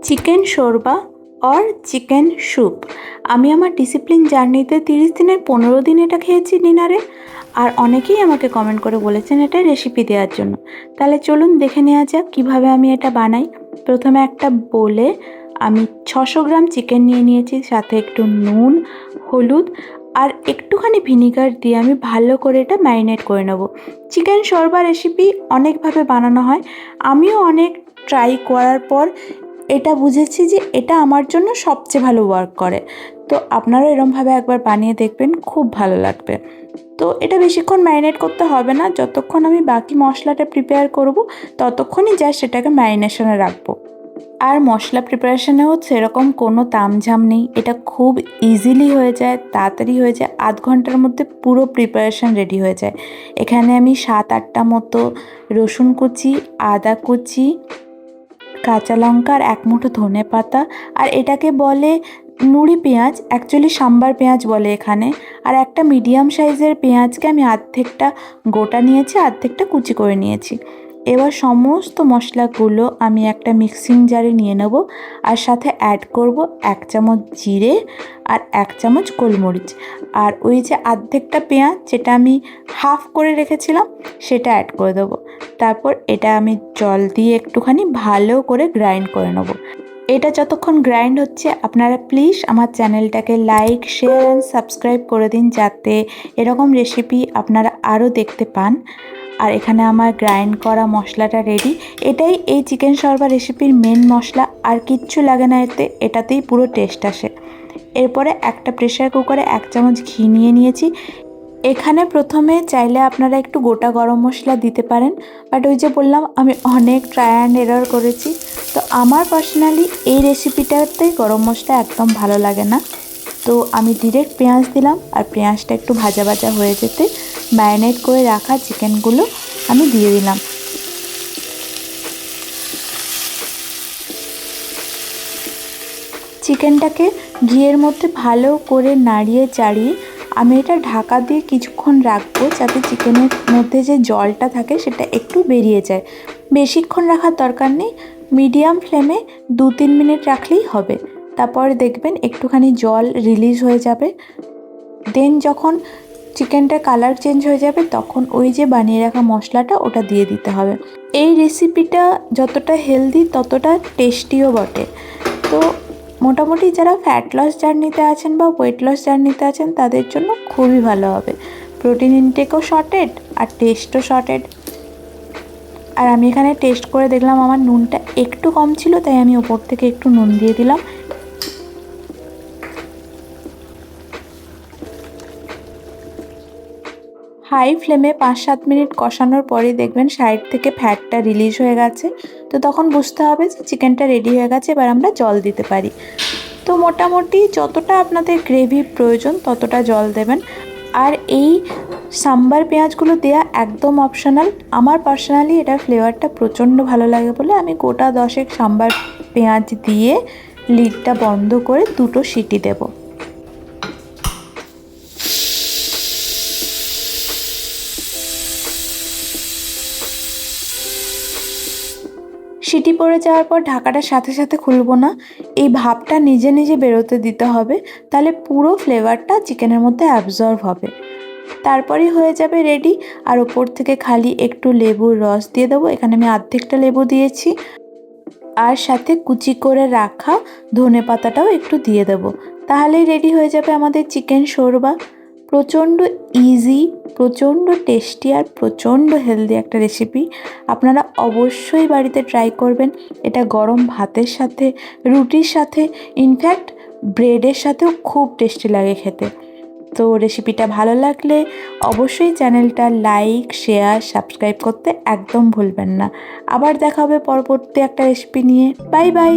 Chicken shorba or chicken soup. আমি আমার discipline জার্নিতে 30 দিনের 15 দিন এটা খেয়েছি ডিনারে। আর অনেকেই আমাকে কমেন্ট করে বলেছেন এটা রেসিপি দেওয়ার জন্য। তাহলে চলুন দেখে নেওয়া যাক কীভাবে আমি এটা বানাই। প্রথমে একটা বোলে আমি 600 গ্রাম চিকেন নিয়ে নিয়েছি, সাথে একটু নুন, হলুদ আর একটুখানি ভিনিগার দিয়ে আমি ভালো করে এটা ম্যারিনেট করে নেব। চিকেন শোরবা রেসিপি অনেকভাবে বানানো হয়, আমিও অনেক ট্রাই করার পর এটা বুঝেছি যে এটা আমার জন্য সবচেয়ে ভালো ওয়ার্ক করে। তো আপনারাও এরমভাবে একবার বানিয়ে দেখবেন, খুব ভালো লাগবে। তো এটা বেশিক্ষণ ম্যারিনেট করতে হবে না, যতক্ষণ আমি বাকি মশলাটা প্রিপেয়ার করব ততক্ষণই জাস্ট এটাকে ম্যারিনেশনে রাখবো। আর মশলা প্রিপারেশনেও সেরকম কোনো তামঝাম নেই, এটা খুব ইজিলি হয়ে যায়, তাড়াতাড়ি হয়ে যায়, আধ ঘন্টার মধ্যে পুরো প্রিপারেশন রেডি হয়ে যায়। এখানে আমি 7-8টা মতো রসুন কুচি, আদা কুচি, কাঁচা লঙ্কা আর 1 মুঠো ধনে পাতা, আর এটাকে বলে নুড়ি পেঁয়াজ, অ্যাকচুয়ালি সাম্বার পেঁয়াজ বলে এখানে। আর একটা মিডিয়াম সাইজের পেঁয়াজকে আমি অর্ধেকটা গোটা নিয়েছি, অর্ধেকটা কুচি করে নিয়েছি। এবার সমস্ত মশলাগুলো আমি একটা মিক্সিং জারে নিয়ে নেব, আর সাথে অ্যাড করব 1 চামচ জিরে আর 1 চামচ গোলমরিচ, আর ওই যে অর্ধেকটা পেঁয়াজ যেটা আমি হাফ করে রেখেছিলাম সেটা অ্যাড করে দেবো। তারপর এটা আমি জল দিয়ে একটুখানি ভালো করে গ্রাইন্ড করে নেব। এটা যতক্ষণ গ্রাইন্ড হচ্ছে আপনারা প্লিজ আমার চ্যানেলটাকে লাইক, শেয়ার অ্যান্ড সাবস্ক্রাইব করে দিন, যাতে এরকম রেসিপি আপনারা আরও দেখতে পান। আর এখানে আমার গ্রাইন্ড করা মশলাটা রেডি। এটাই এই চিকেন শোরবা রেসিপির মেন মশলা, আর কিচ্ছু লাগে না এতে, এটাতেই পুরো টেস্ট আসে। এরপরে একটা প্রেসার কুকারে 1 চামচ ঘি নিয়ে নিয়েছি। এখানে প্রথমে চাইলে আপনারা একটু গোটা গরম মশলা দিতে পারেন, বাট ওই যে বললাম আমি অনেক ট্রাই অ্যান্ড এরর করেছি, তো আমার পার্সোনালি এই রেসিপিটাতে গরম মশলা একদম ভালো লাগে না। তো আমি ডিরেক্ট পেঁয়াজ দিলাম, আর পেঁয়াজটা একটু ভাজা ভাজা হয়ে যেতে ম্যারিনেট করে রাখা চিকেনগুলো আমি দিয়ে দিলাম। চিকেনটাকে ঘিয়ের মধ্যে ভালো করে নাড়িয়ে চাড়িয়ে আমি এটা ঢাকা দিয়ে কিছুক্ষণ রাখবো, যাতে চিকেনের মধ্যে যে জলটা থাকে সেটা একটু বেরিয়ে যায়। বেশিক্ষণ রাখার দরকার নেই, মিডিয়াম ফ্লেমে 2-3 মিনিট রাখলেই হবে। তারপর দেখবেন একটুখানি জল রিলিজ হয়ে যাবে। দেন যখন চিকেনটার কালার চেঞ্জ হয়ে যাবে তখন ওই যে বানিয়ে রাখা মশলাটা ওটা দিয়ে দিতে হবে। এই রেসিপিটা যতটা হেলদি ততটা টেস্টিও বটে। তো মোটামুটি যারা ফ্যাট লস জার্নিতে আছেন বা ওয়েট লস জার্নিতে আছেন তাদের জন্য খুবই ভালো হবে। প্রোটিন ইনটেকও শর্টেড আর টেস্টও শর্টেড। আর আমি এখানে টেস্ট করে দেখলাম আমার নুনটা একটু কম ছিল, তাই আমি ওপর থেকে একটু নুন দিয়ে দিলাম। হাই ফ্লেমে 5-7 মিনিট কষানোর পরে দেখবেন সাইড থেকে ফ্যাটটা রিলিজ হয়ে গেছে। তো তখন বুঝতে হবে যে চিকেনটা রেডি হয়ে গেছে, এবার আমরা জল দিতে পারি। তো মোটামুটি যতটা আপনাদের গ্রেভি প্রয়োজন ততটা জল দেবেন। আর এই সাম্বার পেঁয়াজগুলো দেওয়া একদম অপশনাল। আমার পার্সোনালি এটা ফ্লেভারটা প্রচণ্ড ভালো লাগে বলে আমি গোটা 10 সাম্বার পেঁয়াজ দিয়ে লিডটা বন্ধ করে 2টো সিটি দেব। সিটি পড়ে যাওয়ার পর ঢাকাটার সাথে সাথে খুলবো না, এই ভাপটা নিজে নিজে বেরোতে দিতে হবে, তাহলে পুরো ফ্লেভারটা চিকেনের মধ্যে অ্যাবজর্ব হবে। তারপরেই হয়ে যাবে রেডি। আর ওপর থেকে খালি একটু লেবুর রস দিয়ে দেবো, এখানে আমি অর্ধেকটা লেবু দিয়েছি, আর সাথে কুচি করে রাখা ধনে পাতাটাও একটু দিয়ে দেবো। তাহলেই রেডি হয়ে যাবে আমাদের চিকেন শোরবা। প্রচণ্ড ইজি, প্রচণ্ড টেস্টি আর প্রচণ্ড হেলদি একটা রেসিপি। আপনারা অবশ্যই বাড়িতে ট্রাই করবেন। এটা গরম ভাতের সাথে, রুটির সাথে, ইনফ্যাক্ট ব্রেডের সাথেও খুব টেস্টি লাগে খেতে। তো রেসিপিটা ভালো লাগলে অবশ্যই চ্যানেলটা লাইক, শেয়ার, সাবস্ক্রাইব করতে একদম ভুলবেন না। আবার দেখা হবে পরবর্তী একটা রেসিপি নিয়ে। Bye bye.